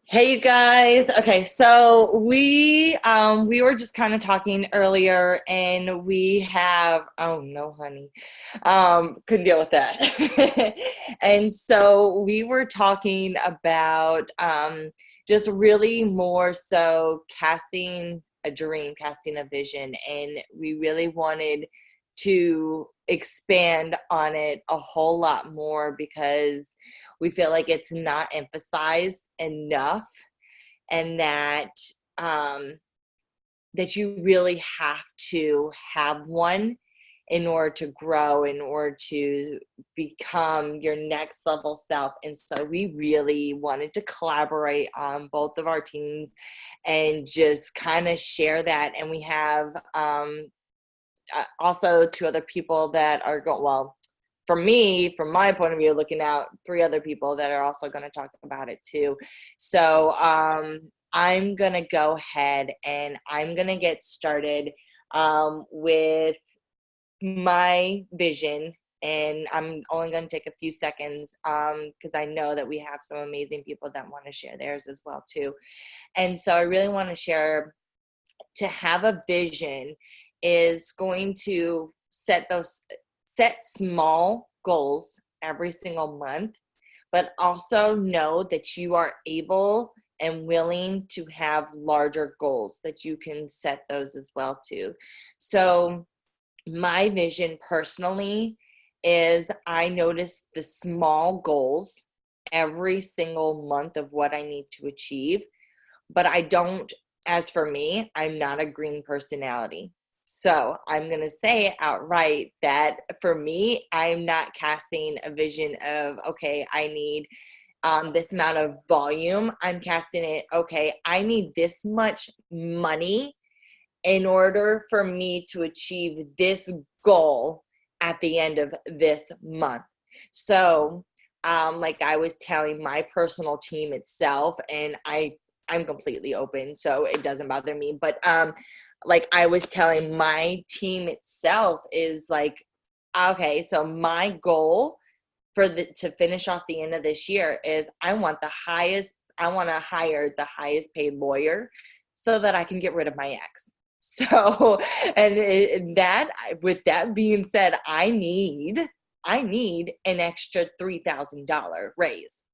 Hey you guys. Okay, so we were just kind of talking earlier and we have oh no honey. Couldn't deal with that. And so we were talking about just really more so casting a dream, casting a vision, and we really wanted to expand on it a whole lot more because we feel like it's not emphasized enough, and um, that you really have to have one in order to grow, in order to become your next level self. And so we really wanted to collaborate on both of our teams and just kind of share that. And we have also two other people that are going, well, for me, from my point of view, looking out, three other people that are also going to talk about it too. So I'm going to go ahead and I'm going to get started with my vision. And I'm only going to take a few seconds because I know that we have some amazing people that want to share theirs as well too. And so I really want to share, to have a vision is going to set small goals every single month, but also know that you are able and willing to have larger goals, that you can set those as well too. So my vision personally is, I notice the small goals every single month of what I need to achieve, but I don't, as for me, I'm not a green personality. So I'm going to say outright that for me, I'm not casting a vision of, okay, I need this amount of volume. I'm casting it, okay, I need this much money in order for me to achieve this goal at the end of this month. So, like I was telling my personal team itself, and I'm completely open, so it doesn't bother me. But like I was telling my team itself is like, okay, so my goal for the to finish off the end of this year is I want to hire the highest paid lawyer so that I can get rid of my ex. So, that, with that being said, I need an extra $3,000 raise.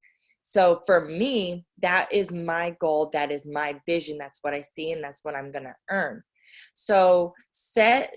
So for me, that is my goal. That is my vision. That's what I see, and that's what I'm gonna earn. So set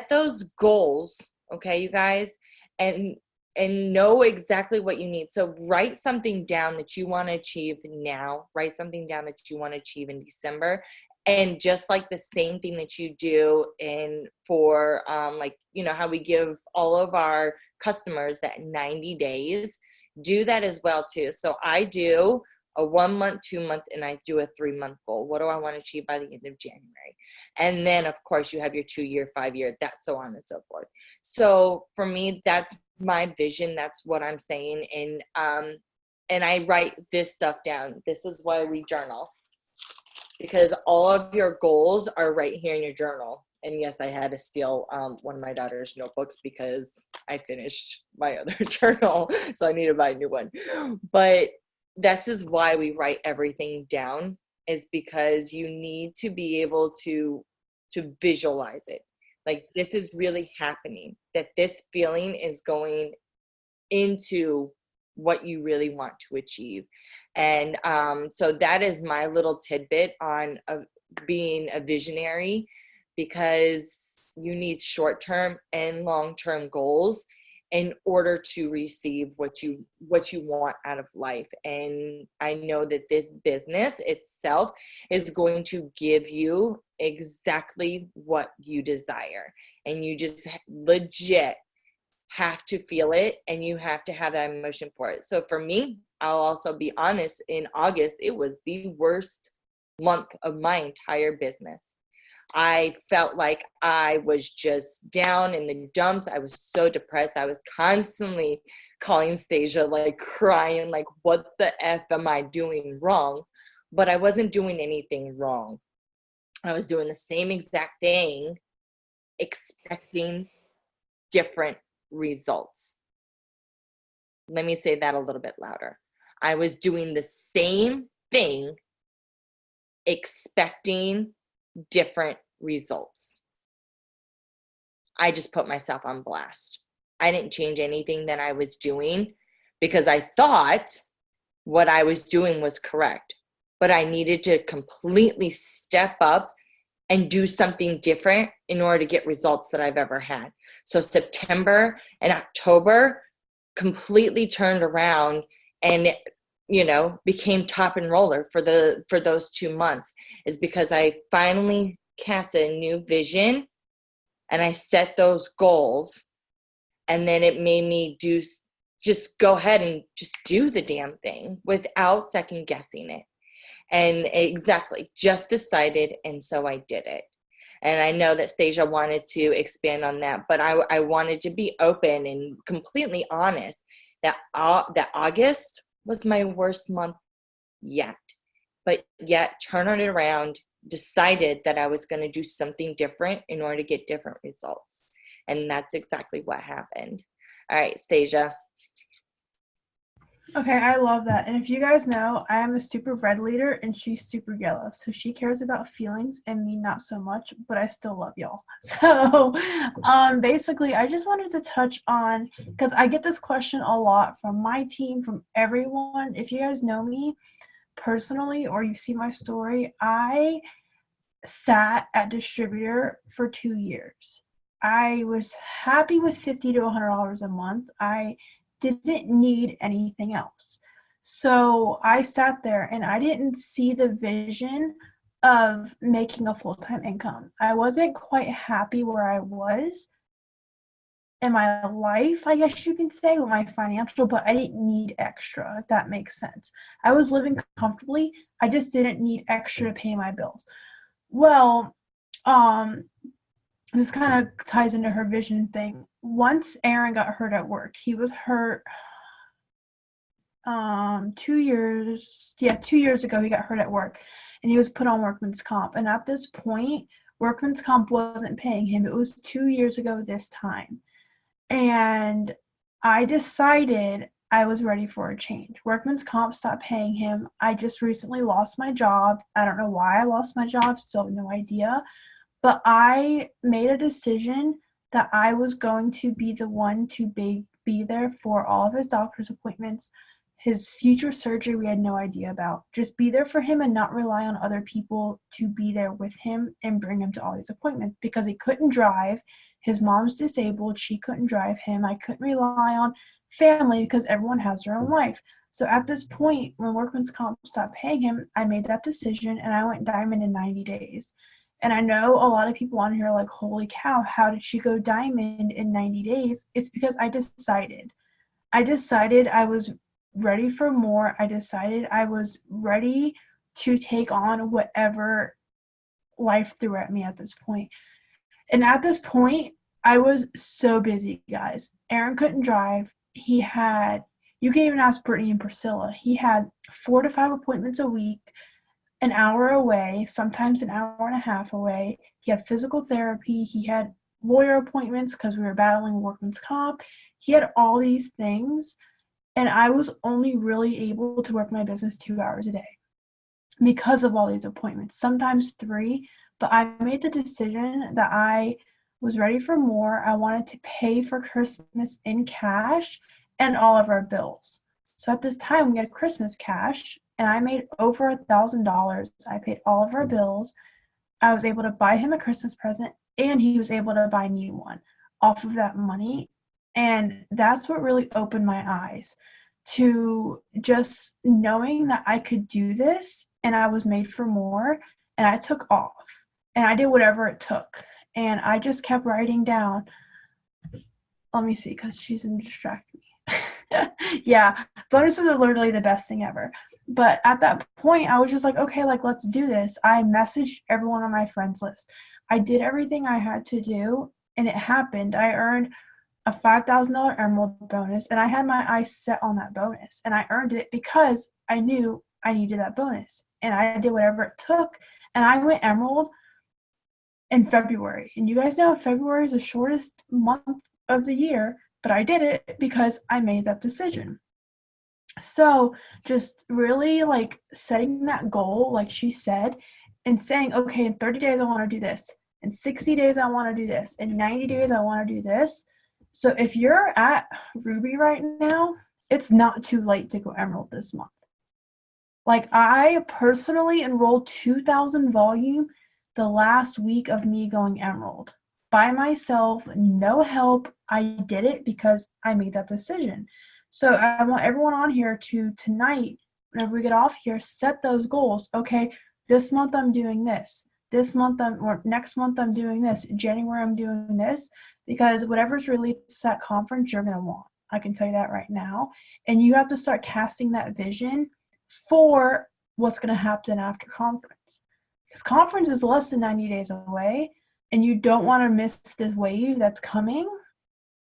those goals, okay, you guys, and know exactly what you need. So write something down that you want to achieve now. Write something down that you want to achieve in December. And just like the same thing that you do in for like, you know, how we give all of our customers that 90 days, do that as well too. So I do a 1 month, 2 month, and I do a 3 month goal. What do I want to achieve by the end of January? And then of course you have your 2 year, 5 year, that's so on and so forth. So for me, that's my vision. That's what I'm saying. And I write this stuff down. This is why we journal, because all of your goals are right here in your journal. And yes, I had to steal one of my daughter's notebooks because I finished my other journal, so I need to buy a new one. But this is why we write everything down, is because you need to be able to visualize it. Like, this is really happening, that this feeling is going into what you really want to achieve. And so that is my little tidbit on being a visionary, because you need short-term and long-term goals in order to receive what you want out of life. And I know that this business itself is going to give you exactly what you desire, and you just legit have to feel it, and you have to have that emotion for it. So for me, I'll also be honest, in August, it was the worst month of my entire business. I felt like I was just down in the dumps. I was so depressed. I was constantly calling Stasia, like crying, like, what the F am I doing wrong? But I wasn't doing anything wrong. I was doing the same exact thing, expecting different results. Let me say that a little bit louder. I was doing the same thing, expecting different results. I just put myself on blast. I didn't change anything that I was doing because I thought what I was doing was correct. But I needed to completely step up and do something different in order to get results that I've ever had. So September and October completely turned around and, you know, became top enroller for those 2 months, is because I finally casted a new vision and I set those goals, and then it made me just go ahead and just do the damn thing without second guessing it. And exactly, just decided, and so I did it. And I know that Stasia wanted to expand on that, but I wanted to be open and completely honest that August was my worst month yet. But yet, turned it around, decided that I was going to do something different in order to get different results. And that's exactly what happened. All right, Stasia. Okay, I love that. And if you guys know, I am a super red leader and she's super yellow. So she cares about feelings and me not so much, but I still love y'all. So basically, I just wanted to touch on, because I get this question a lot from my team, from everyone. If you guys know me personally or you see my story, I sat at distributor for 2 years. I was happy with $50 to $100 a month. I didn't need anything else. So I sat there and I didn't see the vision of making a full-time income. I wasn't quite happy where I was in my life, I guess you can say, with my financial, but I didn't need extra, if that makes sense. I was living comfortably. I just didn't need extra to pay my bills. Well, this kind of ties into her vision thing. Once Aaron got hurt at work, he was hurt 2 years ago. He got hurt at work and he was put on workman's comp. And at this point, workman's comp wasn't paying him. It was 2 years ago this time. And I decided I was ready for a change. Workman's comp stopped paying him. I just recently lost my job. I don't know why I lost my job. Still have no idea. But I made a decision that I was going to be the one to be there for all of his doctor's appointments, his future surgery we had no idea about. Just be there for him and not rely on other people to be there with him and bring him to all these appointments, because he couldn't drive. His mom's disabled. She couldn't drive him. I couldn't rely on family because everyone has their own life. So at this point, when workman's comp stopped paying him, I made that decision and I went diamond in 90 days. And I know a lot of people on here are like, holy cow, how did she go diamond in 90 days? It's because I decided I was ready for more. I decided I was ready to take on whatever life threw at me at this point. And at this point, I was so busy, guys. Aaron couldn't drive. You can even ask Brittany and Priscilla. He had 4 to 5 appointments a week, an hour away, sometimes an hour and a half away. He had physical therapy. He had lawyer appointments because we were battling workman's comp. He had all these things, and I was only really able to work my business 2 hours a day because of all these appointments, sometimes 3. But I made the decision that I was ready for more. I wanted to pay for Christmas in cash and all of our bills. So at this time, we had Christmas cash, and I made over $1,000. I paid all of our bills. I was able to buy him a Christmas present, and he was able to buy me one off of that money. And that's what really opened my eyes to just knowing that I could do this, and I was made for more, and I took off, and I did whatever it took. And I just kept writing down. Let me see, because she's going to distract me. Yeah, bonuses are literally the best thing ever. But at that point, I was just like, okay, like, let's do this. I messaged everyone on my friends list. I did everything I had to do, and it happened. I earned a $5,000 Emerald bonus, and I had my eyes set on that bonus. And I earned it because I knew I needed that bonus. And I did whatever it took, and I went Emerald in February. And you guys know February is the shortest month of the year, but I did it because I made that decision. So just really like setting that goal, like she said, and saying, okay, in 30 days I want to do this. In 60 days I want to do this. In 90 days I want to do this. So if you're at Ruby right now, it's not too late to go Emerald this month. Like I personally enrolled 2,000 volume the last week of me going Emerald by myself, no help. I did it because I made that decision. So I want everyone on here to tonight, whenever we get off here, set those goals. Okay, this month I'm doing this. This month or next month I'm doing this. January I'm doing this, because whatever's released at conference you're gonna want. I can tell you that right now. And you have to start casting that vision for what's going to happen after conference. Because conference is less than 90 days away, and you don't want to miss this wave that's coming.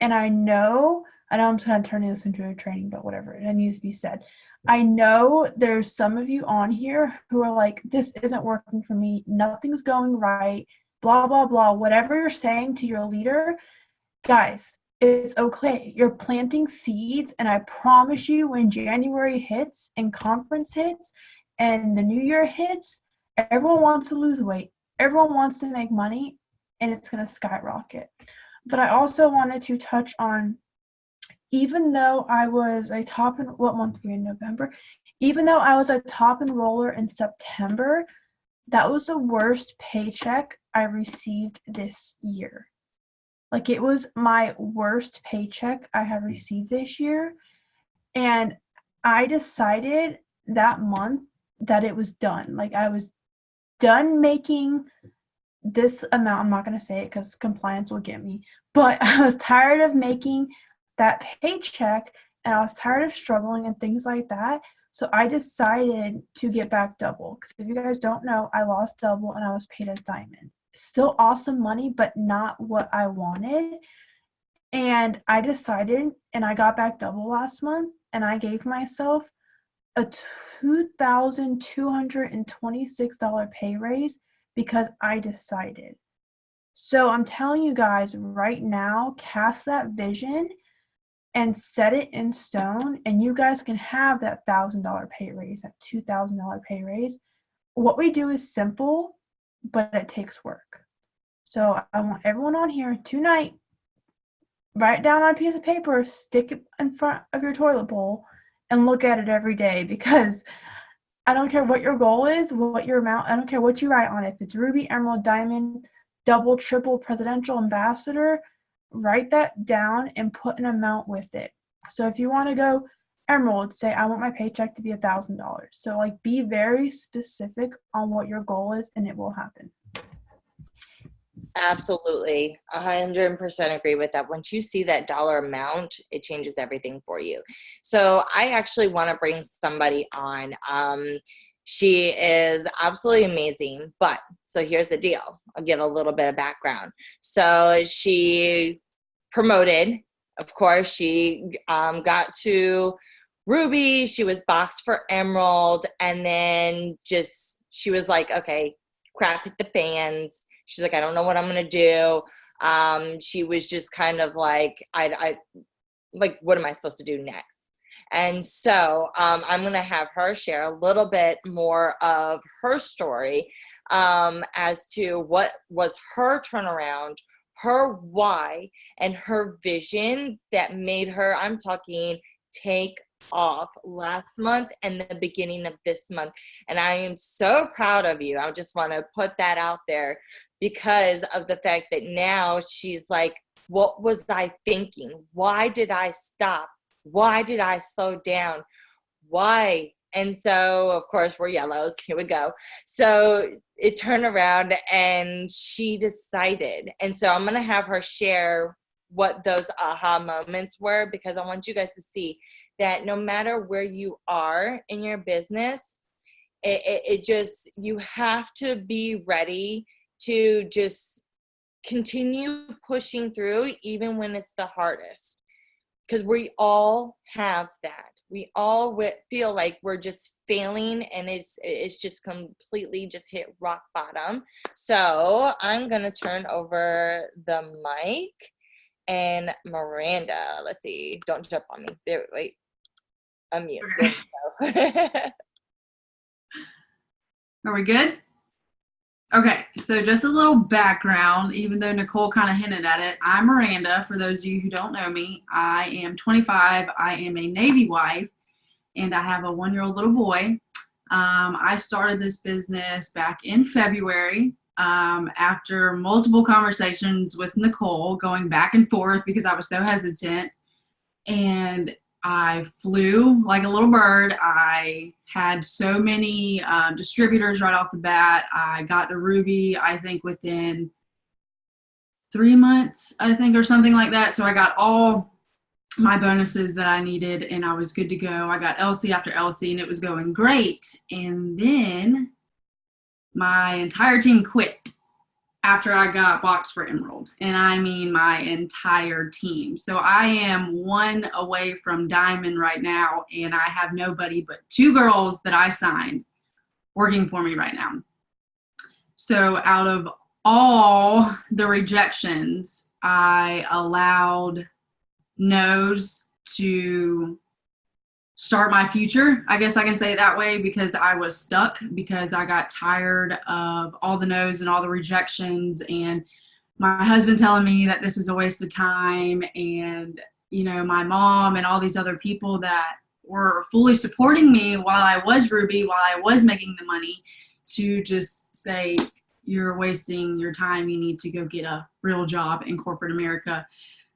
And I know I'm kind of turning this into a training, but whatever, it needs to be said. I know there's some of you on here who are like, this isn't working for me, nothing's going right, blah, blah, blah. Whatever you're saying to your leader, guys, it's okay. You're planting seeds, and I promise you, when January hits and conference hits and the new year hits, everyone wants to lose weight. Everyone wants to make money, and it's going to skyrocket. But I also wanted to touch on, even though I was a top, what month were we in? November? Even though I was a top enroller in September, that was the worst paycheck I received this year. Like, it was my worst paycheck I have received this year. And I decided that month that it was done. Like, I was done making this amount. I'm not going to say it because compliance will get me. But I was tired of making that paycheck, and I was tired of struggling and things like that. So I decided to get back double. Because if you guys don't know, I lost double and I was paid as diamond. Still awesome money, but not what I wanted. And I decided, and I got back double last month, and I gave myself a $2,226 pay raise because I decided. So I'm telling you guys right now, cast that vision and set it in stone, and you guys can have that $1,000 pay raise, that $2,000 pay raise. What we do is simple, but it takes work. So I want everyone on here tonight, write it down on a piece of paper, stick it in front of your toilet bowl, and look at it every day, because I don't care what your goal is, what your amount, I don't care what you write on it. If it's Ruby, Emerald, Diamond, double, triple, presidential, ambassador, write that down and put an amount with it. So if you want to go Emerald, say, I want my paycheck to be $1,000. So like, be very specific on what your goal is, and it will happen. Absolutely. 100% agree with that. Once you see that dollar amount, it changes everything for you. So I actually want to bring somebody on. She is absolutely amazing, but so here's the deal. I'll give a little bit of background. So she promoted, of course, she got to Ruby, she was boxed for Emerald, and then just, she was like, okay, crap hit the fans. She's like, I don't know what I'm going to do. She was just kind of like, I like, what am I supposed to do next? And so I'm going to have her share a little bit more of her story as to what was her turnaround, her why, and her vision that made her, I'm talking, take off last month and the beginning of this month. And I am so proud of you. I just want to put that out there because of the fact that now she's like, what was I thinking? Why did I stop? Why did I slow down? Why? And so, of course, we're yellows. Here we go. So it turned around and she decided. And so I'm going to have her share what those aha moments were, because I want you guys to see that no matter where you are in your business, it just, you have to be ready to just continue pushing through even when it's the hardest, because we all have that. We all feel like we're just failing and it's just completely just hit rock bottom. So I'm going to turn over the mic, and Miranda, let's see, don't jump on me. There, wait. Unmute. Okay. There we go. Are we good? Okay, so just a little background, even though Nicole kind of hinted at it. I'm Miranda, for those of you who don't know me. I am 25. I am a Navy wife, and I have a 1-year-old little boy. I started this business back in February after multiple conversations with Nicole, going back and forth because I was so hesitant. And I flew like a little bird. I had so many distributors right off the bat. I got to Ruby, I think within 3 months, I think, or something like that. So I got all my bonuses that I needed and I was good to go. I got LC after LC and it was going great. And then my entire team quit after I got boxed for Emerald. And I mean my entire team. So I am 1 away from Diamond right now, and I have nobody but 2 girls that I signed working for me right now. So out of all the rejections, I allowed no's to start my future. I guess I can say it that way, because I was stuck, because I got tired of all the no's and all the rejections, and my husband telling me that this is a waste of time, and you know, my mom and all these other people that were fully supporting me while I was Ruby, while I was making the money, to just say, you're wasting your time, you need to go get a real job in corporate America.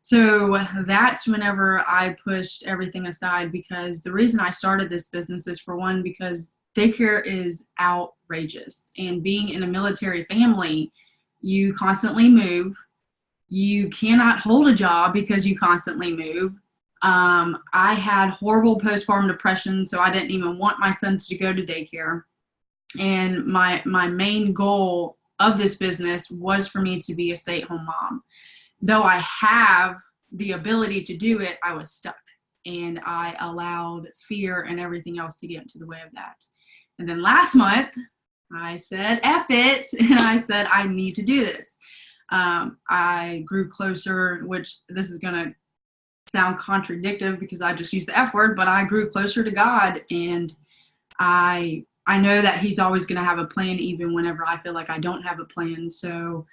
So that's whenever I pushed everything aside, because the reason I started this business is, for one, because daycare is outrageous. And being in a military family, you constantly move. You cannot hold a job because you constantly move. I had horrible postpartum depression, so I didn't even want my sons to go to daycare. And my main goal of this business was for me to be a stay-at-home mom. Though I have the ability to do it, I was stuck, and I allowed fear and everything else to get into the way of that. And then last month, I said, F it, and I said, I need to do this. I grew closer, which this is going to sound contradictory because I just used the F word, but I grew closer to God, and I know that He's always going to have a plan, even whenever I feel like I don't have a plan. So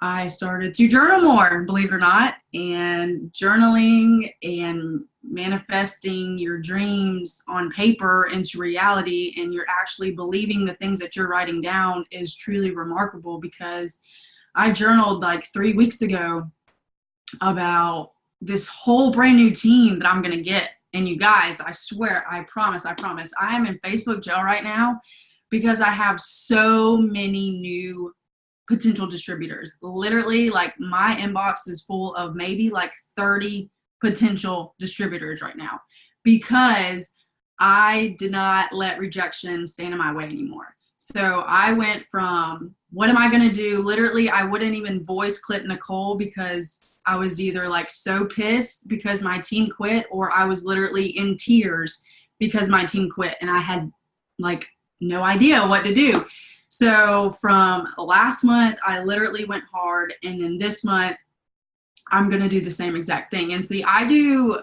I started to journal more, believe it or not, and journaling and manifesting your dreams on paper into reality, and you're actually believing the things that you're writing down, is truly remarkable. Because I journaled like 3 weeks ago about this whole brand new team that I'm going to get. And you guys, I swear, I promise, I am in Facebook jail right now because I have so many new potential distributors. Literally, like, my inbox is full of maybe like 30 potential distributors right now, because I did not let rejection stand in my way anymore. So I went from, what am I going to do? Literally, I wouldn't even voice clip Nicole because I was either like so pissed because my team quit, or I was literally in tears because my team quit and I had like no idea what to do. So from last month, I literally went hard, and then this month, I'm going to do the same exact thing. And see, I do,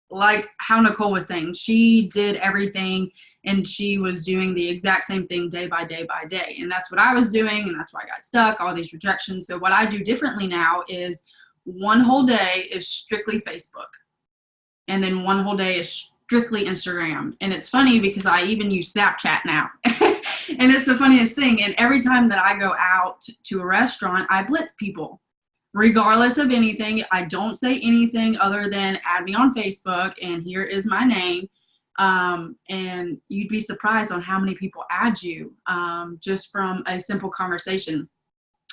like how Nicole was saying, she did everything, and she was doing the exact same thing day by day by day. And that's what I was doing, and that's why I got stuck, all these rejections. So what I do differently now is, one whole day is strictly Facebook, and then one whole day is strictly Instagram. And it's funny because I even use Snapchat now. And it's the funniest thing. And every time that I go out to a restaurant, I blitz people. Regardless of anything, I don't say anything other than add me on Facebook and here is my name. And you'd be surprised on how many people add you just from a simple conversation.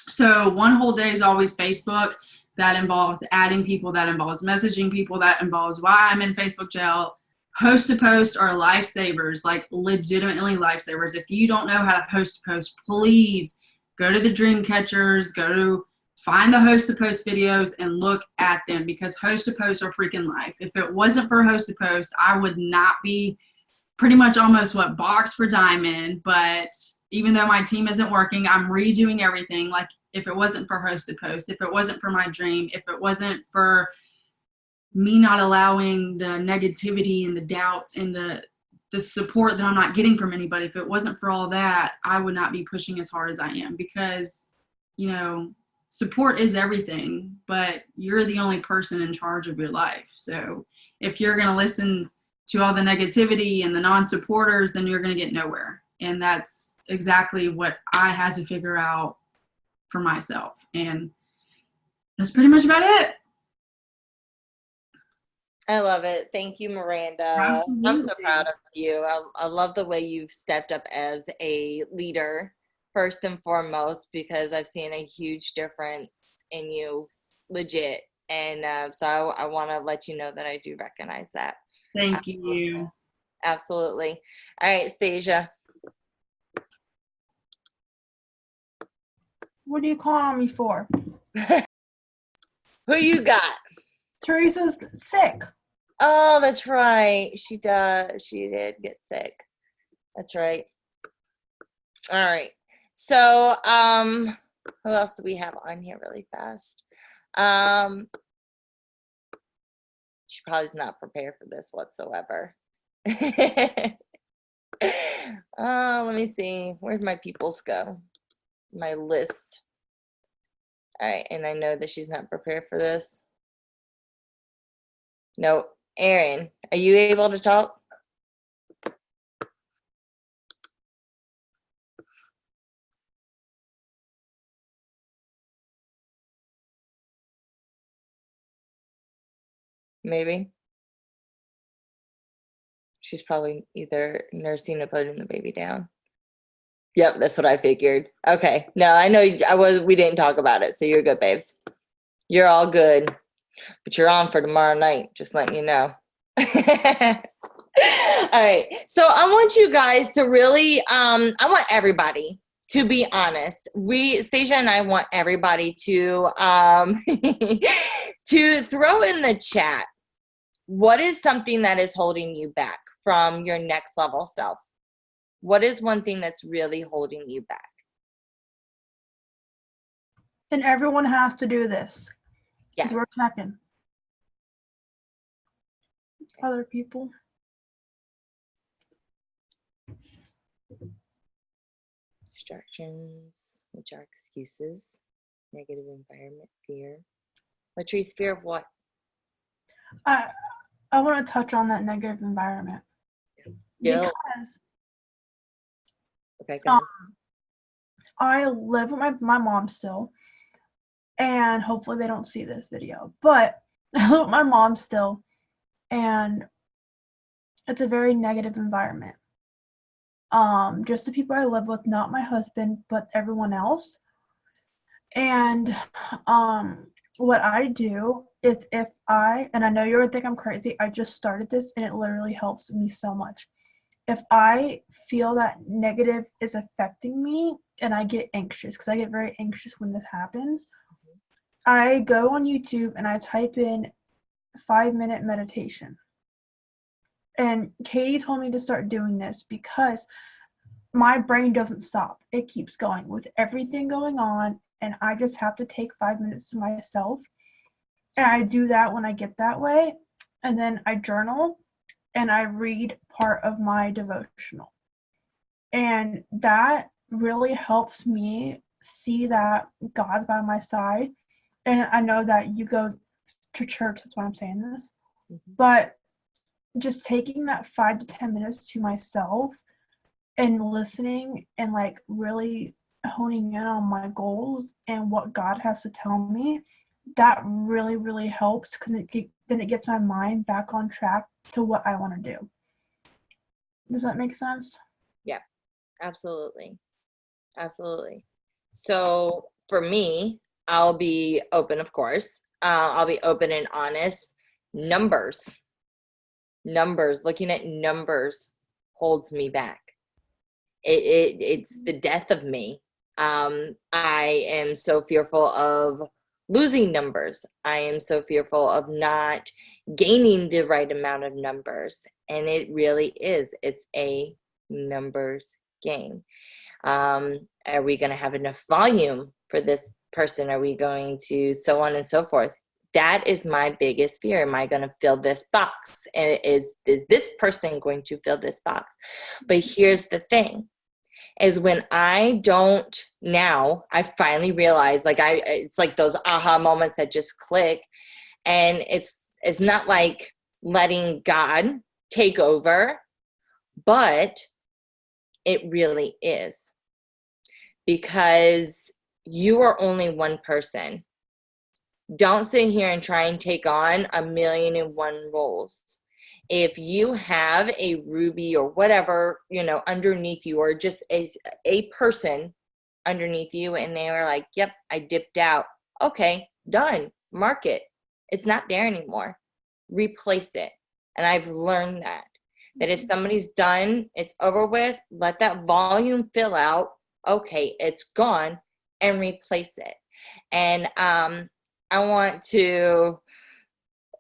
So one whole day is always Facebook. That involves adding people, that involves messaging people, that involves why I'm in Facebook jail. Host to post are lifesavers, like legitimately lifesavers. If you don't know how to host to post, please go to the dream catchers, go to find the host to post videos and look at them, because host to post are freaking life. If it wasn't for host to post, I would not be pretty much almost boxed for Diamond. But even though my team isn't working, I'm redoing everything. Like, if it wasn't for host to post, if it wasn't for my dream, if it wasn't for me not allowing the negativity and the doubts and the the support that I'm not getting from anybody. If it wasn't for all that, I would not be pushing as hard as I am, because, you know, support is everything, but you're the only person in charge of your life. So if you're going to listen to all the negativity and the non-supporters, then you're going to get nowhere. And that's exactly what I had to figure out for myself. And that's pretty much about it. I love it. Thank you, Miranda. Absolutely. I'm so proud of you. I love the way you've stepped up as a leader, first and foremost, because I've seen a huge difference in you, legit. And so I want to let you know that I do recognize that. Thank you. Absolutely. All right, Stasia. What are you calling me for? Who you got? Teresa's sick. Oh, that's right. She does. She did get sick. That's right. All right. So, who else do we have on here really fast? She probably is not prepared for this whatsoever. Let me see. Where'd my peoples go? My list. All right, and I know that she's not prepared for this. No, Erin, are you able to talk? Maybe. She's probably either nursing or putting the baby down. Yep, that's what I figured. Okay. No, I know we didn't talk about it, so you're good, babes. You're all good. But you're on for tomorrow night, just letting you know. All right. So I want you guys to really, I want everybody to be honest. Stasia and I want everybody to, to throw in the chat, what is something that is holding you back from your next level self? What is one thing that's really holding you back? And everyone has to do this. Yes. We're checking. Other people. Distractions, which are excuses, negative environment, fear. Latrice, fear of what? I want to touch on that negative environment. Yeah. Because okay, go ahead. I live with my mom still, and hopefully they don't see this video, but I live with my mom still, and it's a very negative environment. Just the people I live with, not my husband, but everyone else. And what I do is and I know you're gonna think I'm crazy, I just started this and it literally helps me so much. If I feel that negative is affecting me and I get anxious, because I get very anxious when this happens, I go on YouTube and I type in 5-minute meditation. And Katie told me to start doing this because my brain doesn't stop. It keeps going with everything going on, and I just have to take 5 minutes to myself. And I do that when I get that way. And then I journal and I read part of my devotional. And that really helps me see that God's by my side. And I know that you go to church, that's why I'm saying this. Mm-hmm. But just taking that 5 to 10 minutes to myself and listening and like really honing in on my goals and what God has to tell me, that really, really helps, because then it gets my mind back on track to what I want to do. Does that make sense? Yeah, absolutely. Absolutely. So for me, I'll be open, of course. I'll be open and honest. Numbers, looking at numbers holds me back. It's the death of me. I am so fearful of losing numbers. I am so fearful of not gaining the right amount of numbers. And it really is. It's a numbers game. Are we going to have enough volume for this person? Are we going to so on and so forth? that is my biggest fear. Am I going to fill this box? And is this person going to fill this box? But here's the thing, is when I don't now, I finally realize, like, it's like those aha moments that just click. And it's not like letting God take over, but it really is. Because you are only one person. Don't sit here and try and take on 1,000,001 roles. If you have a Ruby or whatever, underneath you, or just a person underneath you, and they were like, yep, I dipped out. Okay, done. Mark it. It's not there anymore. Replace it. And I've learned that if somebody's done, it's over with, let that volume fill out. Okay, it's gone, and replace it. And I want to,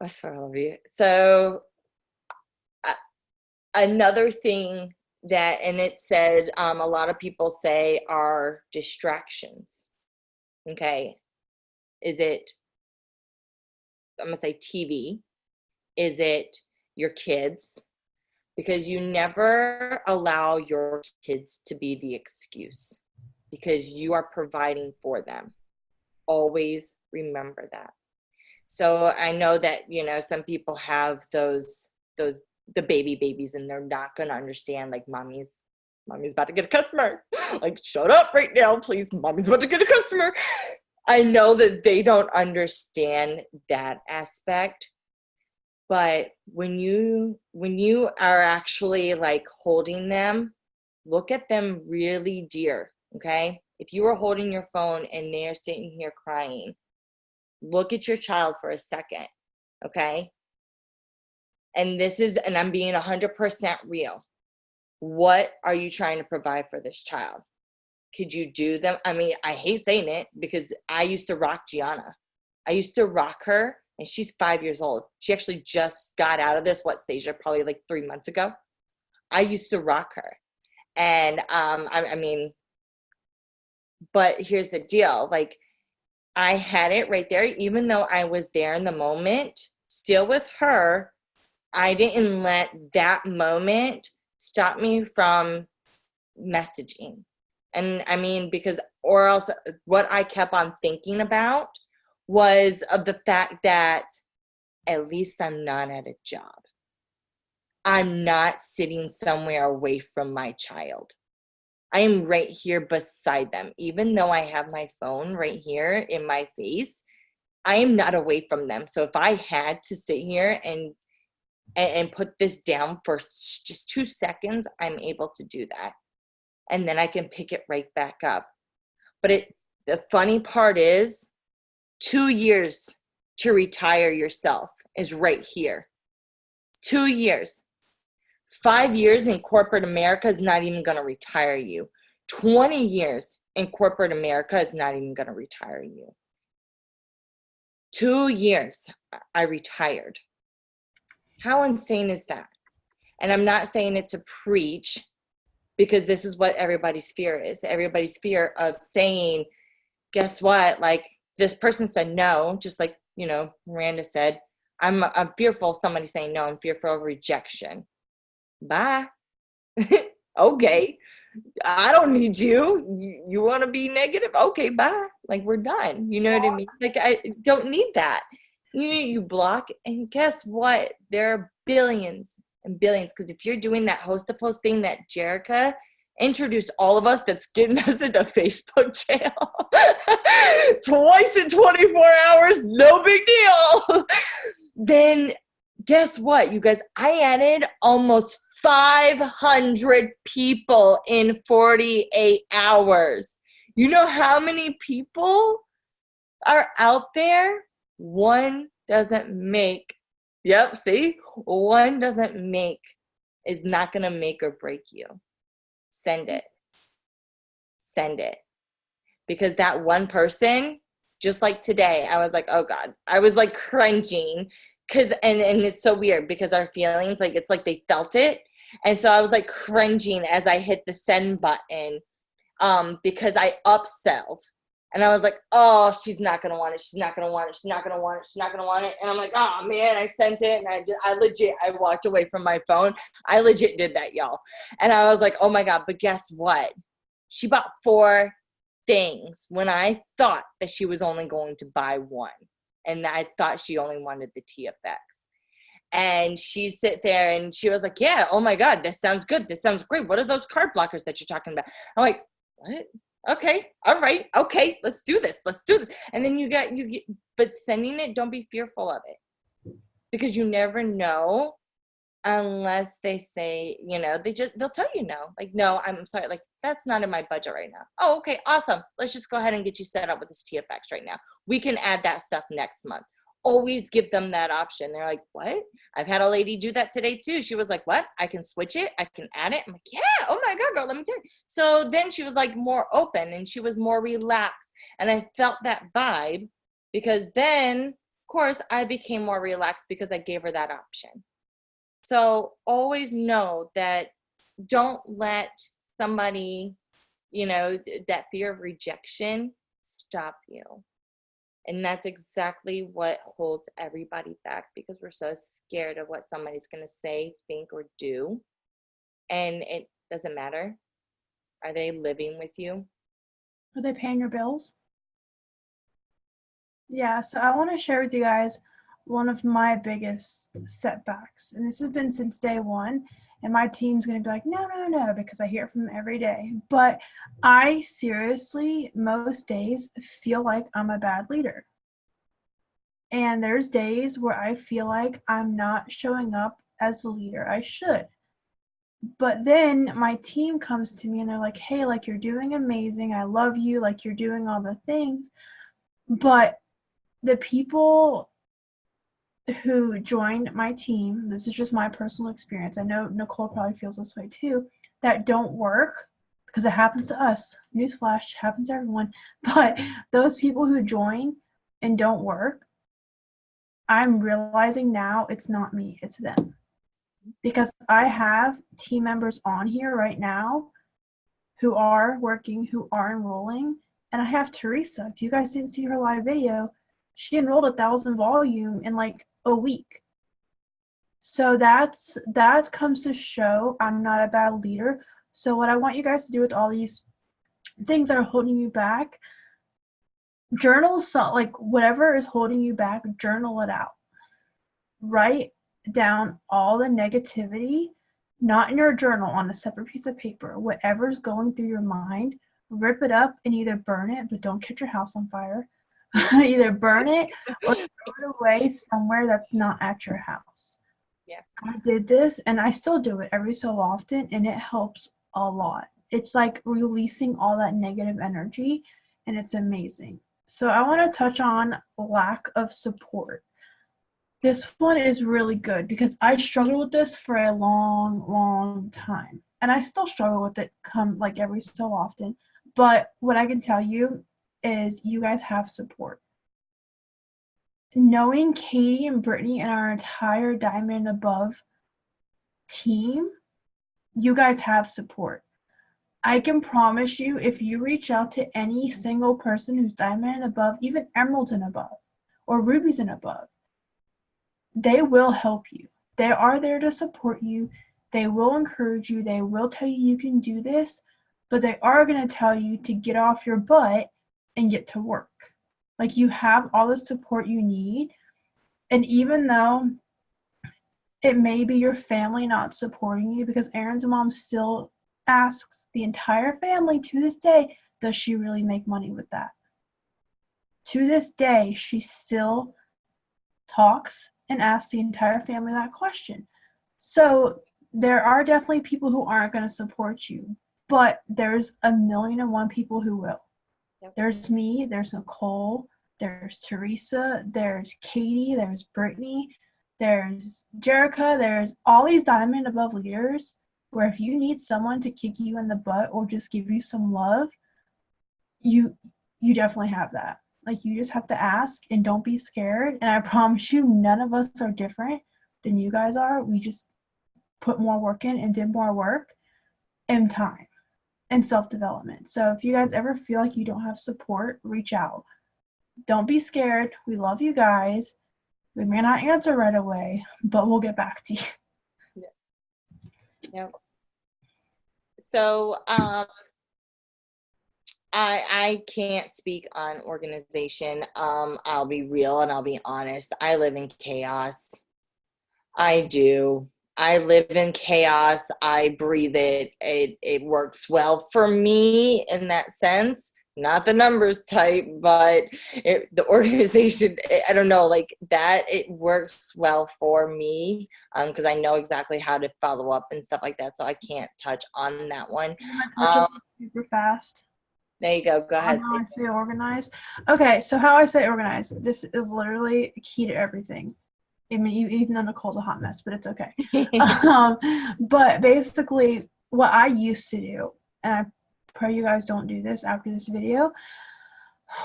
so another thing that, and it said, a lot of people say are distractions. Okay. Is it, I'm going to say TV? Is it your kids? Because you never allow your kids to be the excuse, because you are providing for them. Always remember that. So I know that, some people have the babies, and they're not going to understand, like, mommy's about to get a customer. Like, shut up right now, please. Mommy's about to get a customer. I know that they don't understand that aspect. But when you are actually, like, holding them, look at them really dear, okay? If you are holding your phone and they're sitting here crying, look at your child for a second, okay? And I'm being 100% real. What are you trying to provide for this child? Could you do them? I mean, I hate saying it, because I used to rock Gianna. I used to rock her, and she's 5 years old. She actually just got out of this, Stasia, probably like 3 months ago. I used to rock her. And I mean, but here's the deal. Like, I had it right there, even though I was there in the moment, still with her. I didn't let that moment stop me from messaging. And I mean, because, or else what I kept on thinking about was of the fact that at least I'm not at a job. I'm not sitting somewhere away from my child. I am right here beside them. Even though I have my phone right here in my face, I am not away from them. So if I had to sit here and put this down for just 2 seconds, I'm able to do that. And then I can pick it right back up. But the funny part is, 2 years to retire yourself is right here. 2 years. 5 years in corporate America is not even going to retire you. 20 years in corporate America is not even going to retire you. 2 years, I retired. How insane is that? And I'm not saying it to preach, because this is what everybody's fear is. Everybody's fear of saying, guess what? Like, this person said no, just like, Miranda said, I'm fearful of somebody saying no. I'm fearful of rejection. Bye. Okay. I don't need you. You want to be negative? Okay, bye. Like, we're done. You know what I mean? Like, I don't need that. You block, and guess what? There are billions and billions. Because if you're doing that host-to-post thing that Jerica introduced all of us, that's getting us into Facebook jail twice in 24 hours, no big deal. Then guess what, you guys? I added almost 500 people in 48 hours. You know how many people are out there? One doesn't make. Yep, see? One doesn't make is not going to make or break you. Send it. Send it. Because that one person, just like today, I was like, oh God. I was like cringing. And it's so weird, because our feelings, like, it's like they felt it. And so I was like cringing as I hit the send button, because I upselled. And I was like, oh, she's not going to want it. She's not going to want it. She's not going to want it. She's not going to want it. And I'm like, oh, man, I sent it. And I walked away from my phone. I legit did that, y'all. And I was like, oh, my God. But guess what? She bought 4 things when I thought that she was only going to buy 1. And I thought she only wanted the TFX. And she sit there and she was like, yeah, oh, my God, this sounds good. This sounds great. What are those card blockers that you're talking about? I'm like, what? Okay, all right, okay, let's do this. And then you get, but sending it, don't be fearful of it, because you never know unless they say, they'll tell you no. Like, no, I'm sorry, like, that's not in my budget right now. Oh, okay, awesome. Let's just go ahead and get you set up with this TFX right now. We can add that stuff next month. Always give them that option. They're like, what? I've had a lady do that today too. She was like, what? I can switch it. I can add it. I'm like, yeah. Oh my God, girl, let me tell you. So then she was like more open and she was more relaxed. And I felt that vibe, because then, of course, I became more relaxed because I gave her that option. So always know that don't let somebody, that fear of rejection stop you. And that's exactly what holds everybody back, because we're so scared of what somebody's going to say, think, or do. And it doesn't matter. Are they living with you? Are they paying your bills? Yeah, so I want to share with you guys one of my biggest setbacks. And this has been since day one. And my team's going to be like, no, because I hear it from them every day. But I seriously, most days, feel like I'm a bad leader. And there's days where I feel like I'm not showing up as the leader I should. But then my team comes to me and they're like, hey, like, you're doing amazing. I love you. Like, you're doing all the things. But the people who joined my team, this is just my personal experience, I know Nicole probably feels this way too, that don't work, because it happens to us. Newsflash, happens to everyone. But those people who join and don't work, I'm realizing now it's not me, it's them. Because I have team members on here right now who are working, who are enrolling. And I have Teresa. If you guys didn't see her live video, she enrolled 1,000 volume in like a week. So that comes to show I'm not a bad leader. So what I want you guys to do with all these things that are holding you back, journal, like whatever is holding you back, journal it out. Write down all the negativity, not in your journal, on a separate piece of paper. Whatever's going through your mind, rip it up and either burn it, but don't catch your house on fire. Either burn it or throw it away somewhere that's not at your house. Yeah. I did this and I still do it every so often, and it helps a lot. It's like releasing all that negative energy, and it's amazing. So I want to touch on lack of support. This one is really good because I struggled with this for a long time. And I still struggle with it every so often. But what I can tell you is you guys have support. Knowing Katie and Brittany and our entire Diamond and Above team, you guys have support. I can promise you, if you reach out to any single person who's Diamond and Above, even Emeralds and Above, or Rubies and Above, they will help you. They are there to support you. They will encourage you. They will tell you you can do this, but they are going to tell you to get off your butt and get to work. Like, you have all the support you need. And even though it may be your family not supporting you, because Aaron's mom still asks the entire family to this day, does she really make money with that? To this day, she still talks and asks the entire family that question. So there are definitely people who aren't going to support you, but there's 1,000,001 people who will. Yep. There's me, there's Nicole, there's Teresa, there's Katie, there's Brittany, there's Jerica, there's all these Diamond Above leaders where if you need someone to kick you in the butt or just give you some love, you definitely have that. Like, you just have to ask and don't be scared. And I promise you, none of us are different than you guys are. We just put more work in and did more work and time. and self-development. So if you guys ever feel like you don't have support, reach out. Don't be scared. We love you guys. We may not answer right away, but we'll get back to you. Yep. So I can't speak on organization. I'll be real and I'll be honest. I live in chaos. I do. I live in chaos. I breathe it. It works well for me in that sense. Not the numbers type, but the organization, I don't know, like that, it works well for me because I know exactly how to follow up and stuff like that. So I can't touch on that one. Super fast. There you go. Go ahead. How I say organized. Okay, so how I say organized. This is literally key to everything. I mean, even though Nicole's a hot mess, but it's okay. But basically, what I used to do, and I pray you guys don't do this after this video,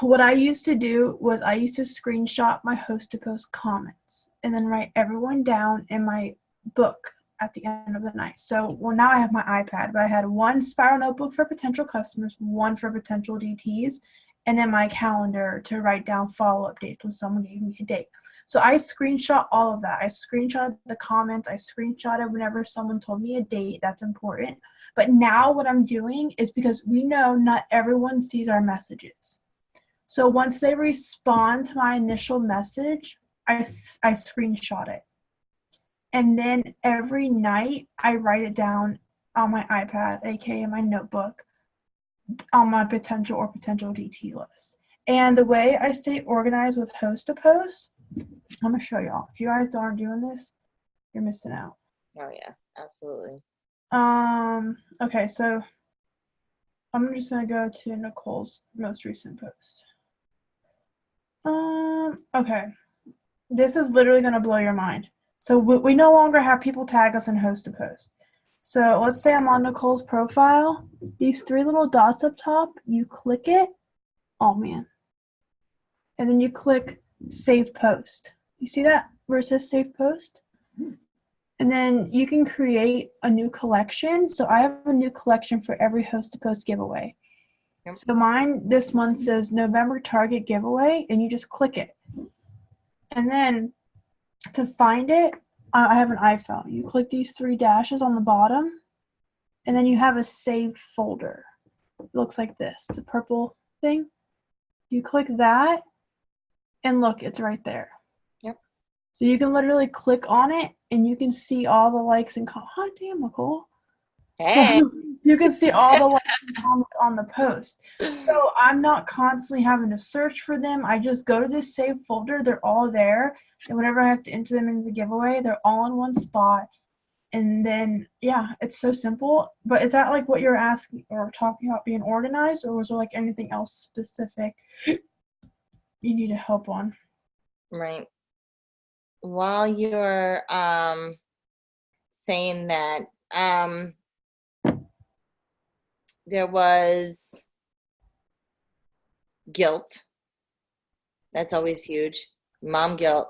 what I used to do was I used to screenshot my host-to-post comments and then write everyone down in my book at the end of the night. So, well, now I have my iPad, but I had one spiral notebook for potential customers, one for potential DTs, and then my calendar to write down follow-up dates when someone gave me a date. So I screenshot all of that. I screenshot the comments. I screenshotted whenever someone told me a date. That's important. But now what I'm doing is, because we know not everyone sees our messages. So once they respond to my initial message, I screenshot it. And then every night I write it down on my iPad, aka my notebook, on my potential DT list. And the way I stay organized with host to post, I'm going to show y'all. If you guys aren't doing this, you're missing out. Oh, yeah, absolutely. Okay, so I'm just going to go to Nicole's most recent post. Okay. This is literally going to blow your mind. So we no longer have people tag us in host to post. So let's say I'm on Nicole's profile. These three little dots up top, you click it. Oh, man. And then you click save post. You see that where it says save post? And then you can create a new collection. So I have a new collection for every host to post giveaway. Yep. So mine this month says November Target giveaway, and you just click it. And then to find it, I have an iPhone. You click these three dashes on the bottom, and then you have a saved folder. It looks like this. It's a purple thing. You click that, and look, it's right there. Yep. So you can literally click on it, and you can see all the likes and comments. Hot damn, Nicole. Hey. So you can see all the likes and comments on the post. So I'm not constantly having to search for them. I just go to this save folder. They're all there. And whenever I have to enter them into the giveaway, they're all in one spot. And then, yeah, it's so simple. But is that like what you're asking or talking about being organized? Or was there like anything else specific you need help on? Right. While you're saying that, there was guilt. That's always huge. Mom guilt.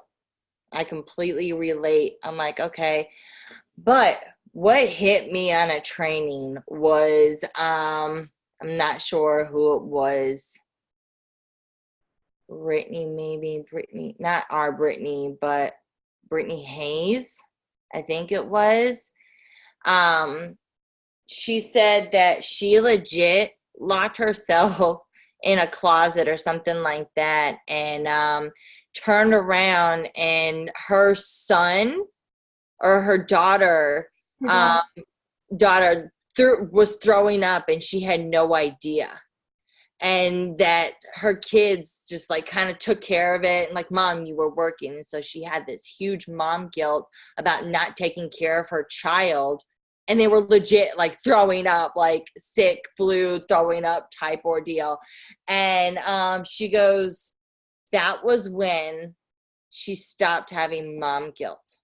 I completely relate. I'm like, okay. But what hit me on a training was, I'm not sure who it was. Brittany, not our Brittany, but Brittany Hayes, I think it was. She said that she legit locked herself in a closet or something like that, and turned around, and her son or her daughter was throwing up, and she had no idea. And that her kids just like kind of took care of it, and like, Mom, you were working. And so she had this huge mom guilt about not taking care of her child. And they were legit like throwing up, like sick, flu, throwing up type ordeal. And she goes, that was when she stopped having mom guilt.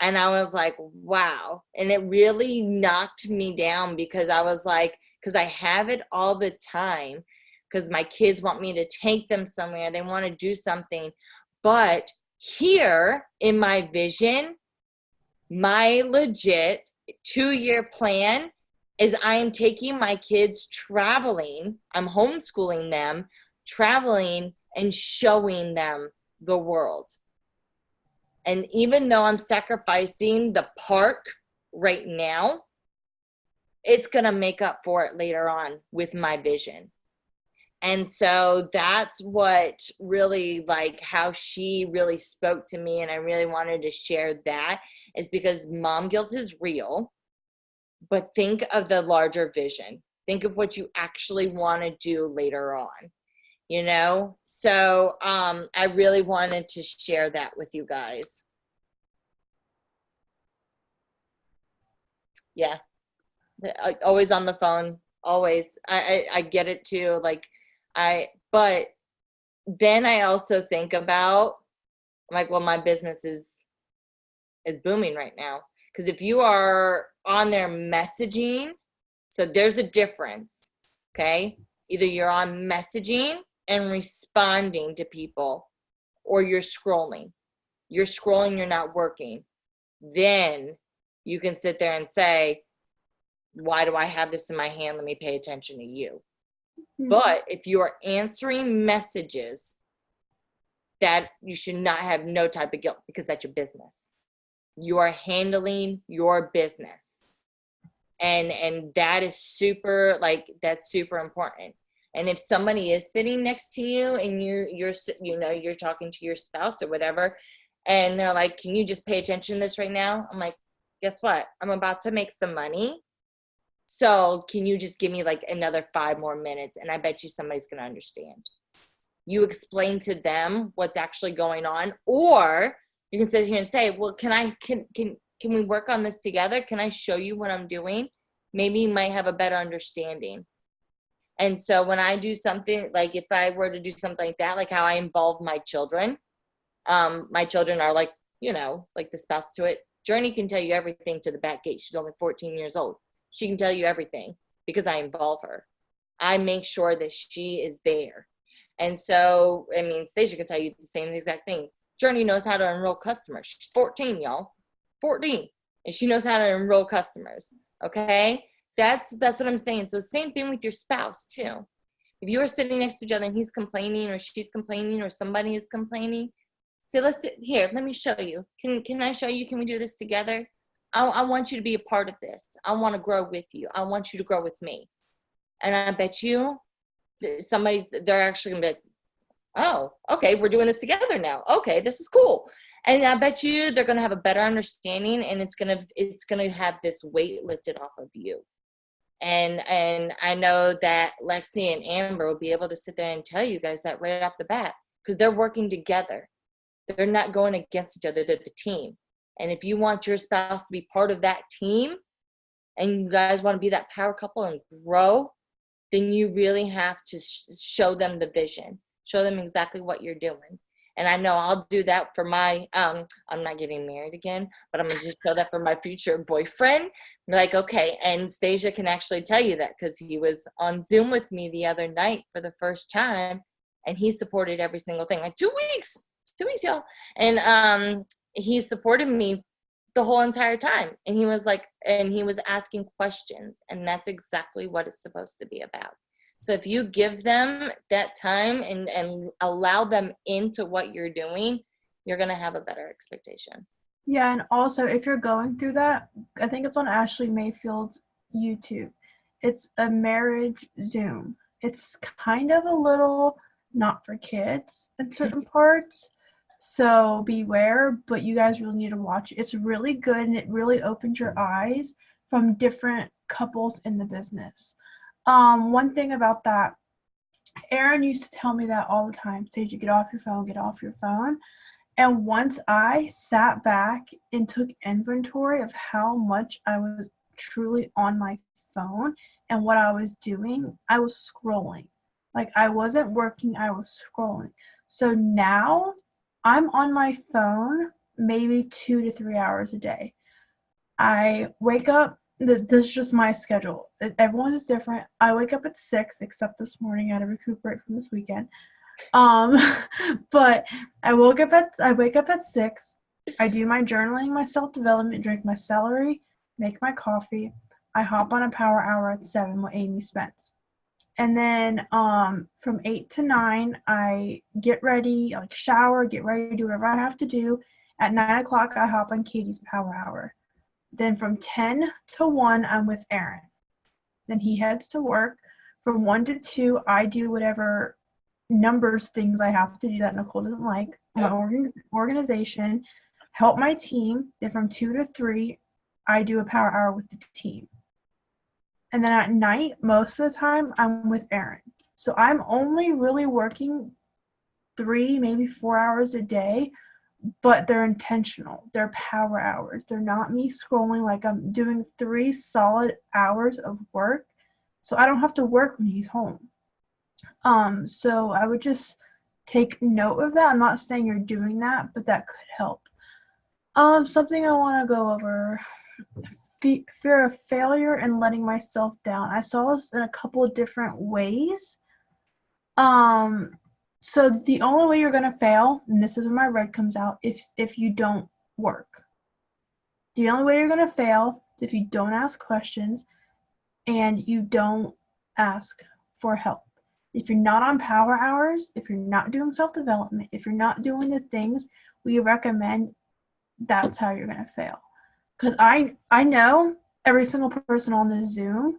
And I was like, wow. And it really knocked me down, because I was like, because I have it all the time, because my kids want me to take them somewhere. They want to do something. But here in my vision, my legit 2-year plan is I am taking my kids traveling. I'm homeschooling them, traveling and showing them the world. And even though I'm sacrificing the park right now, it's going to make up for it later on with my vision. And so that's what really, like, how she really spoke to me. And I really wanted to share that, is because mom guilt is real, but think of the larger vision. Think of what you actually want to do later on, you know? So I really wanted to share that with you guys. Yeah. Always on the phone. Always. I get it too. Like, but then I also think about, I'm like, well, my business is booming right now. Because if you are on there messaging, so there's a difference, okay? Either you're on messaging and responding to people, or you're scrolling. You're scrolling, you're not working. Then you can sit there and say, why do I have this in my hand? Let me pay attention to you. Mm-hmm. But if you are answering messages, that you should not have no type of guilt, because that's your business. You are handling your business. And that is super, like, that's super important. And if somebody is sitting next to you and you're talking to your spouse or whatever, and they're like, can you just pay attention to this right now? I'm like, guess what? I'm about to make some money. So can you just give me like another 5 more minutes? And I bet you somebody's going to understand. You explain to them what's actually going on, or you can sit here and say, well, can we work on this together? Can I show you what I'm doing? Maybe you might have a better understanding. And so when I do something, like if I were to do something like that, like how I involve my children are like, you know, like the spouse to it. Journey can tell you everything to the back gate. She's only 14 years old. She can tell you everything because I involve her. I make sure that she is there. And so, I mean, Stasia can tell you the same exact thing. Journey knows how to enroll customers. She's 14, y'all. 14. And she knows how to enroll customers. Okay? That's what I'm saying. So same thing with your spouse, too. If you are sitting next to each other and he's complaining or she's complaining or somebody is complaining, say, let me show you. Can I show you? Can we do this together? I want you to be a part of this. I want to grow with you. I want you to grow with me. And I bet you they're actually going to be like, oh, okay, we're doing this together now. Okay, this is cool. And I bet you they're going to have a better understanding, and it's going to have this weight lifted off of you. And I know that Lexi and Amber will be able to sit there and tell you guys that right off the bat, because they're working together. They're not going against each other. They're the team. And if you want your spouse to be part of that team, and you guys want to be that power couple and grow, then you really have to show them the vision. Show them exactly what you're doing. And I know I'll do that for my, I'm not getting married again, but I'm going to just show that for my future boyfriend. Like, okay, and Stasia can actually tell you that, because he was on Zoom with me the other night for the first time, and he supported every single thing. Like 2 weeks, y'all. And he supported me the whole entire time. And he was asking questions, and that's exactly what it's supposed to be about. So if you give them that time and allow them into what you're doing, you're going to have a better expectation. Yeah, and also if you're going through that, I think it's on Ashley Mayfield's YouTube. It's a marriage Zoom. It's kind of a little not for kids in certain parts. So beware, but you guys really need to watch it. It's really good, and it really opens your eyes from different couples in the business. One thing about that, Aaron used to tell me that all the time. Stasia, get off your phone. And once I sat back and took inventory of how much I was truly on my phone and what I was doing, I was scrolling. Like, I wasn't working, I was scrolling. So now I'm on my phone maybe 2 to 3 hours a day. I wake up, this is just my schedule. Everyone's is different. I wake up at 6, except this morning I had to recuperate from this weekend. But I wake up at 6. I do my journaling, my self-development, drink my celery, make my coffee. I hop on a power hour at 7 with Amy Spence. And then from 8 to 9, I get ready, like shower, get ready, do whatever I have to do. At 9 o'clock, I hop on Katie's power hour. Then from 10 to 1, I'm with Aaron. Then he heads to work. From 1 to 2, I do whatever numbers things I have to do that Nicole doesn't like. My organization, help my team. Then from 2 to 3, I do a power hour with the team. And then at night, most of the time, I'm with Aaron. So I'm only really working 3, maybe 4 hours a day, but they're intentional. They're power hours. They're not me scrolling. Like, I'm doing 3 solid hours of work, so I don't have to work when he's home. So I would just take note of that. I'm not saying you're doing that, but that could help. Something I want to go over. Fear of failure and letting myself down. I saw this in a couple of different ways. So the only way you're going to fail, and this is when my red comes out, if you don't work. The only way you're going to fail is if you don't ask questions and you don't ask for help. If you're not on power hours, if you're not doing self-development, if you're not doing the things we recommend, that's how you're going to fail. Because I know every single person on this Zoom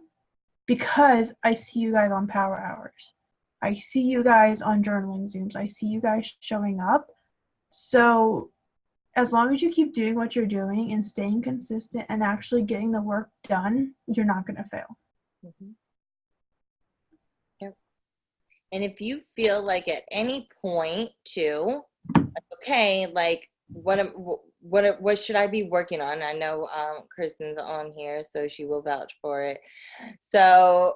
because I see you guys on power hours. I see you guys on journaling Zooms. I see you guys showing up. So as long as you keep doing what you're doing and staying consistent and actually getting the work done, you're not going to fail. Mm-hmm. Yep. And if you feel like at any point too, okay, like what should I be working on? I know Kristen's on here, so she will vouch for it. So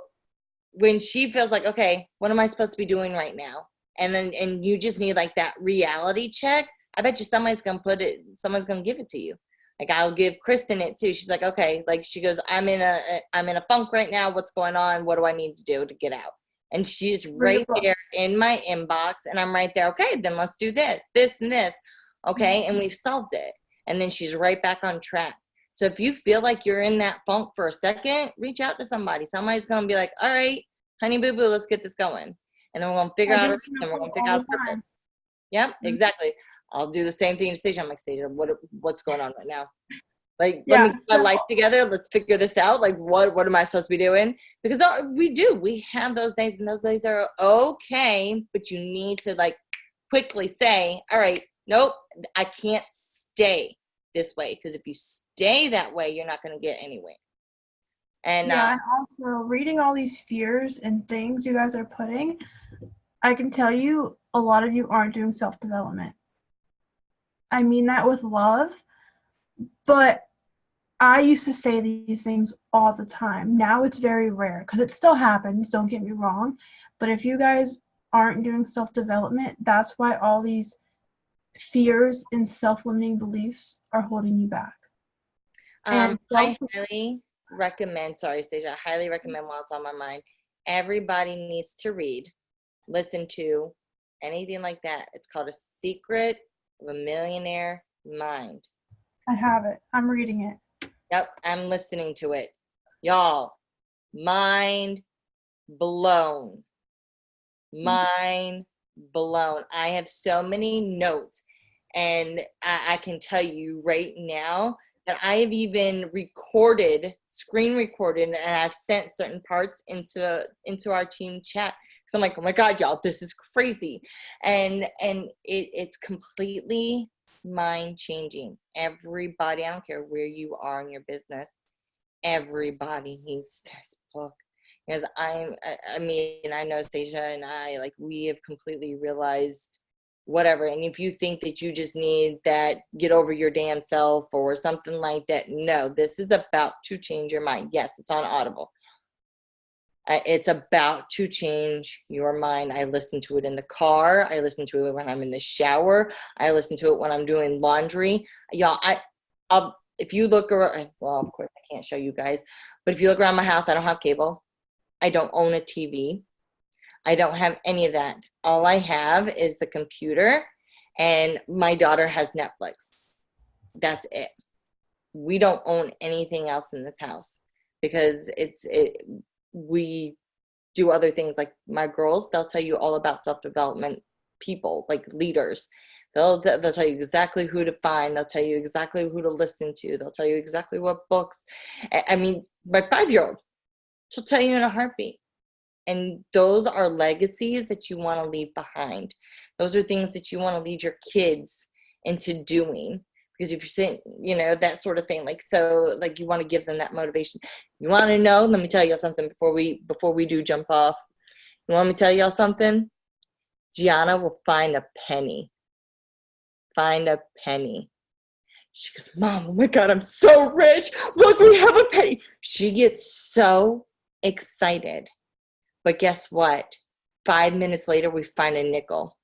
when she feels like, okay, what am I supposed to be doing right now? And you just need like that reality check. I bet you someone's gonna give it to you. Like, I'll give Kristen it too. She's like, okay, like she goes, I'm in a funk right now. What's going on? What do I need to do to get out? And she's right there in my inbox, and I'm right there. Okay, then let's do this, and this. Okay, and we've solved it. And then she's right back on track. So if you feel like you're in that funk for a second, reach out to somebody. Somebody's going to be like, all right, honey boo boo, let's get this going. And then we're going to figure out a reason. We're going to figure out a purpose. Yep, exactly. I'll do the same thing to Stasia. I'm like, Stasia, what's going on right now? Like, let me get my life together. Let's figure this out. Like, what am I supposed to be doing? Because we have those days, and those days are okay, but you need to like quickly say, all right, nope, I can't stay this way, because if you stay that way, you're not going to get anywhere. And and also reading all these fears and things you guys are putting, I can tell you a lot of you aren't doing self-development. I mean that with love, but I used to say these things all the time. Now it's very rare, because it still happens, don't get me wrong, but if you guys aren't doing self-development, that's why all these fears and self-limiting beliefs are holding you back. I highly recommend, Stasia, I highly recommend, while it's on my mind, everybody needs to read, listen to, anything like that. It's called A Secret of a Millionaire Mind. I have it. I'm reading it. Yep, I'm listening to it. Y'all, mind blown. Mind blown. I have so many notes, and I can tell you right now that I have even screen recorded, and I've sent certain parts into our team chat. So I'm like, oh my God, y'all, this is crazy. And it's completely mind changing. Everybody, I don't care where you are in your business, everybody needs this book. Because I know Stasia and I, like, we have completely realized whatever. And if you think that you just need that get over your damn self or something like that, no, this is about to change your mind. Yes, it's on Audible. It's about to change your mind. I listen to it in the car. I listen to it when I'm in the shower. I listen to it when I'm doing laundry. Y'all, if you look around, well, of course I can't show you guys, but if you look around my house, I don't have cable. I don't own a TV. I don't have any of that. All I have is the computer, and my daughter has Netflix. That's it. We don't own anything else in this house. because we do other things. Like my girls, they'll tell you all about self-development people, like leaders. They'll tell you exactly who to find. They'll tell you exactly who to listen to. They'll tell you exactly what books. I mean, my 5-year-old, she'll tell you in a heartbeat. And those are legacies that you want to leave behind. Those are things that you want to lead your kids into doing. Because if you're saying, you know, that sort of thing, like, so, like, you want to give them that motivation. You want to know? Let me tell you something before we do jump off. You want me to tell y'all something? Gianna will find a penny. Find a penny. She goes, Mom, oh my God, I'm so rich. Look, we have a penny. She gets so excited. But guess what? 5 minutes later, we find a nickel.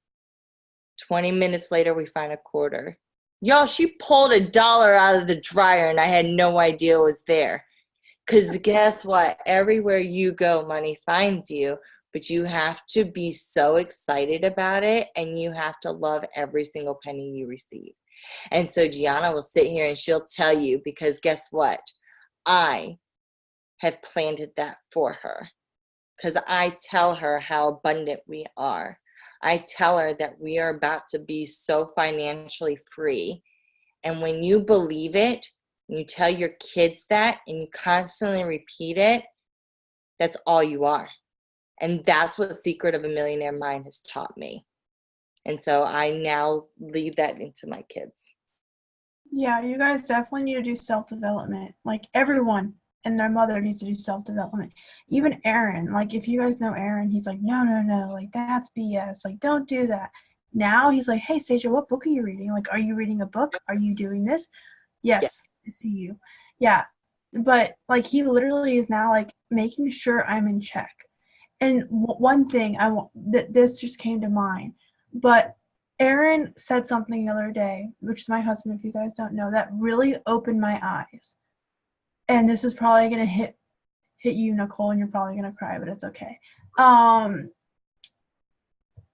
20 minutes later, we find a quarter. Y'all, she pulled $1 out of the dryer, and I had no idea it was there. Because guess what? Everywhere you go, money finds you. But you have to be so excited about it, and you have to love every single penny you receive. And so Gianna will sit here, and she'll tell you, because guess what? I have planted that for her. Because I tell her how abundant we are. I tell her that we are about to be so financially free. And when you believe it, and you tell your kids that, and you constantly repeat it, that's all you are. And that's what Secret of a Millionaire Mind has taught me. And so I now lead that into my kids. Yeah, you guys definitely need to do self-development. Like, everyone and their mother needs to do self-development. Even Aaron, like, if you guys know Aaron, he's like, no, like, that's BS. Like, don't do that. Now he's like, hey, Stasia, what book are you reading? Like, are you reading a book? Are you doing this? Yes, I see you. Yeah, but, like, he literally is now, like, making sure I'm in check. And one thing this just came to mind, but Aaron said something the other day, which is my husband, if you guys don't know, that really opened my eyes. And this is probably going to hit you, Nicole, and you're probably going to cry, but it's okay. I'll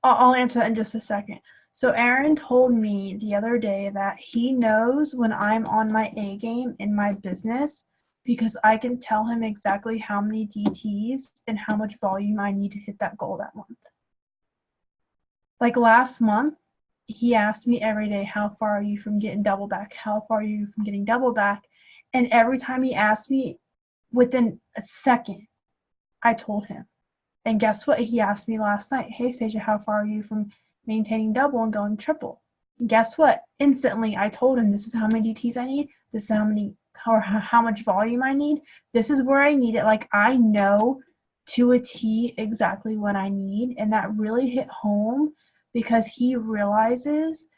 answer that in just a second. So Aaron told me the other day that he knows when I'm on my A game in my business, because I can tell him exactly how many DTs and how much volume I need to hit that goal that month. Like last month, he asked me every day, how far are you from getting double back? How far are you from getting double back? And every time he asked me, within a second, I told him. And guess what? He asked me last night, hey, Stasia, how far are you from maintaining double and going triple? And guess what? Instantly, I told him, this is how many DTs I need. This is how much volume I need. This is where I need it. Like, I know to a T exactly what I need. And that really hit home, because he realizes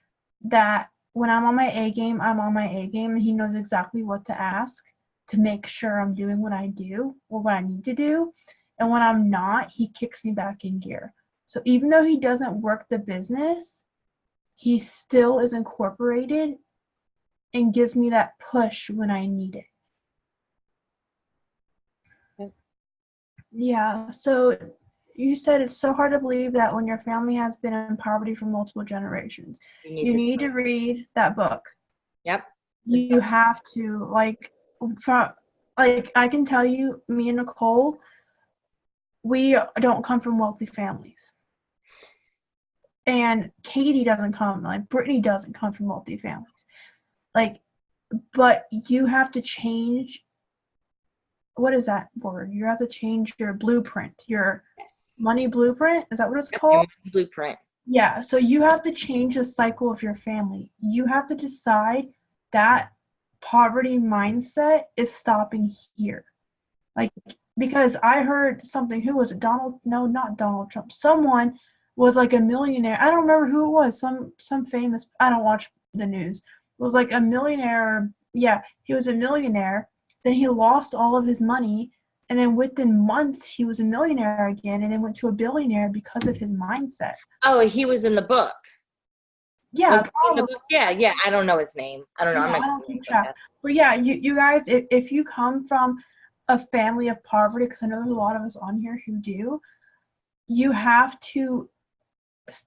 that when I'm on my A game, I'm on my A game, and he knows exactly what to ask to make sure I'm doing what I do or what I need to do. And when I'm not, he kicks me back in gear. So even though he doesn't work the business, he still is incorporated and gives me that push when I need it. Yep. Yeah, so you said it's so hard to believe that when your family has been in poverty for multiple generations. You need to read that book. Yep. You have to, like, I can tell you, me and Nicole, we don't come from wealthy families. And Katie doesn't come, like, Brittany doesn't come from wealthy families. Like, but you have to change, what is that word? You have to change your blueprint, your money blueprint. Is that what it's called? Blueprint. Yeah, so you have to change the cycle of your family. You have to decide that poverty mindset is stopping here. Like, because I heard something, who was it? No, not Donald Trump. Someone was like a millionaire. I don't remember who it was. Some famous, I don't watch the news. It was like a millionaire. Yeah, he was a millionaire. Then he lost all of his money. And then within months, he was a millionaire again, and then went to a billionaire because of his mindset. Oh, he was in the book. Yeah, Yeah. I don't know his name. I don't know. I don't keep track. But yeah, you guys, if you come from a family of poverty, because I know there's a lot of us on here who do, you have to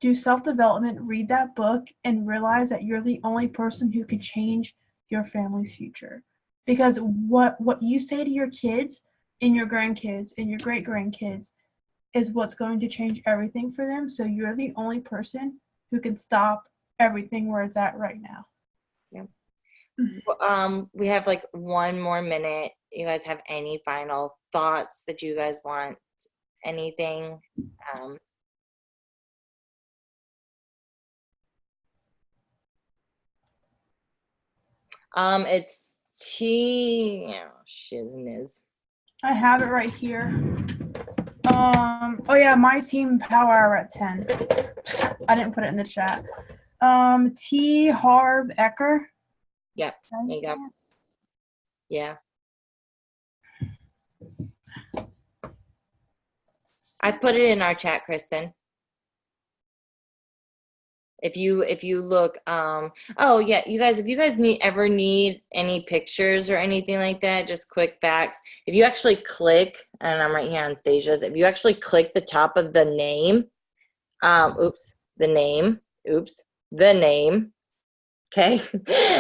do self-development, read that book, and realize that you're the only person who can change your family's future. Because what you say to your kids and your grandkids and your great grandkids is what's going to change everything for them. So you're the only person who can stop everything where it's at right now. Yeah. We have like 1 more minute. You guys have any final thoughts that you guys want? Anything? It's shizness. I have it right here. Oh yeah, my team power hour at 10. I didn't put it in the chat. T. Harv Ecker. Yep. There you go. Yeah. I've put it in our chat, Kristen. If you look, oh yeah, you guys, if you guys ever need any pictures or anything like that, just quick facts. If you actually click, and I'm right here on Stasia's, if you actually click the top of the name, the name, okay,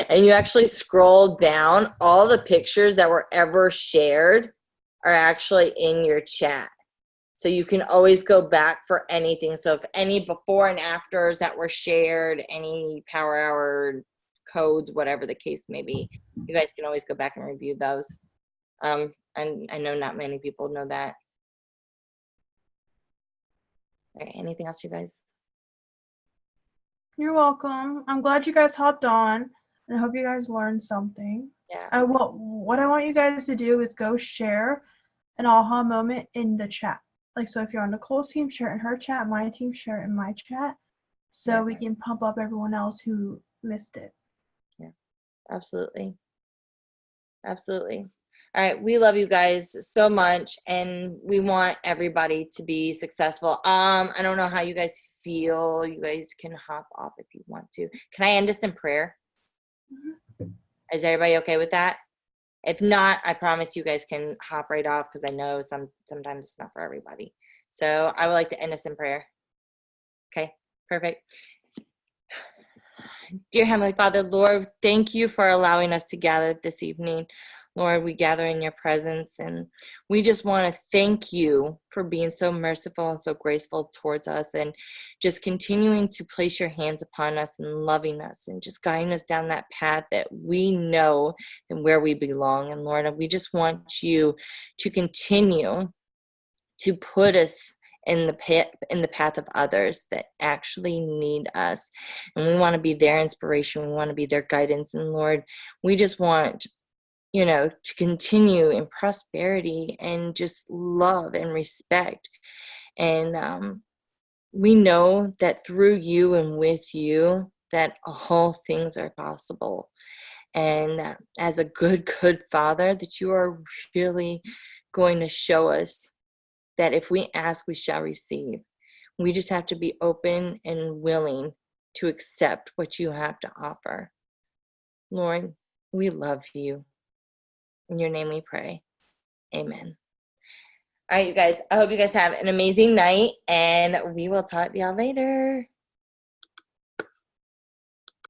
and you actually scroll down, all the pictures that were ever shared are actually in your chat. So you can always go back for anything. So if any before and afters that were shared, any power hour codes, whatever the case may be, you guys can always go back and review those. And I know not many people know that. All right, anything else, you guys? You're welcome. I'm glad you guys hopped on, and I hope you guys learned something. Yeah. What I want you guys to do is go share an aha moment in the chat. Like, so if you're on Nicole's team, share it in her chat, my team, share it in my chat, so we can pump up everyone else who missed it. Yeah, absolutely. Absolutely. All right, we love you guys so much, and we want everybody to be successful. I don't know how you guys feel. You guys can hop off if you want to. Can I end us in prayer? Mm-hmm. Is everybody okay with that? If not, I promise you guys can hop right off, because I know sometimes it's not for everybody. So I would like to end us in prayer. Okay, perfect. Dear Heavenly Father, Lord, thank you for allowing us to gather this evening. Lord, we gather in your presence, and we just want to thank you for being so merciful and so graceful towards us, and just continuing to place your hands upon us and loving us and just guiding us down that path that we know and where we belong. And Lord, we just want you to continue to put us in the path of others that actually need us, and we want to be their inspiration. We want to be their guidance. And Lord, we just want to continue in prosperity and just love and respect. And we know that through you and with you, that all things are possible. And as a good Father, that you are really going to show us that if we ask, we shall receive. We just have to be open and willing to accept what you have to offer. Lord, we love you. In your name we pray. Amen. All right, you guys. I hope you guys have an amazing night, and we will talk to y'all later.